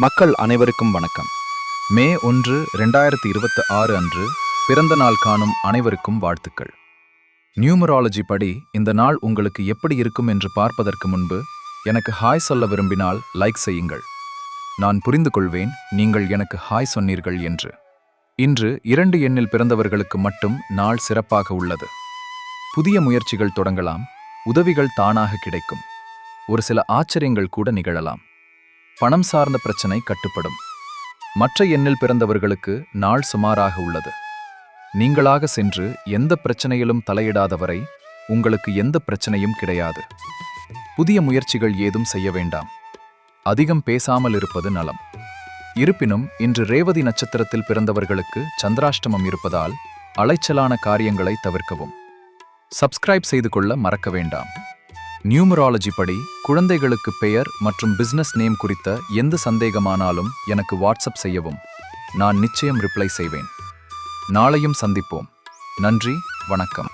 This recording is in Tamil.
மக்கள் அனைவருக்கும் வணக்கம். மே 1, 2026 அன்று பிறந்த நாள் காணும் அனைவருக்கும் வாழ்த்துக்கள். நியூமராலஜி படி இந்த நாள் உங்களுக்கு எப்படி இருக்கும் என்று பார்ப்பதற்கு முன்பு எனக்கு ஹாய் சொல்ல விரும்பினால் லைக் செய்யுங்கள். நான் புரிந்து கொள்வேன் நீங்கள் எனக்கு ஹாய் சொன்னீர்கள் என்று. இன்று 2 எண்ணில் பிறந்தவர்களுக்கு மட்டும் நாள் சிறப்பாக உள்ளது. புதிய முயற்சிகள் தொடங்கலாம், உதவிகள் தானாக கிடைக்கும், ஒரு சில ஆச்சரியங்கள் கூட நிகழலாம். பணம் சார்ந்த பிரச்சனை கட்டுப்படும். மற்ற எண்ணில் பிறந்தவர்களுக்கு நாள் சுமாராக உள்ளது. நீங்களாக சென்று எந்த பிரச்சனையிலும் தலையிடாதவரை உங்களுக்கு எந்த பிரச்சனையும் கிடையாது. புதிய முயற்சிகள் ஏதும் செய்ய வேண்டாம். அதிகம் பேசாமல் இருப்பது நலம். இருப்பினும் இன்று ரேவதி நட்சத்திரத்தில் பிறந்தவர்களுக்கு சந்திராஷ்டமம் இருப்பதால் அலைச்சலான காரியங்களை தவிர்க்கவும். சப்ஸ்கிரைப் செய்து கொள்ள மறக்க வேண்டாம். நியூமராலஜி படி குழந்தைகளுக்கு பெயர் மற்றும் பிசினஸ் நேம் குறித்த எந்த சந்தேகமானாலும் எனக்கு வாட்ஸ்அப் செய்யவும். நான் நிச்சயம் ரிப்ளை செய்வேன். நாளையும் சந்திப்போம். நன்றி, வணக்கம்.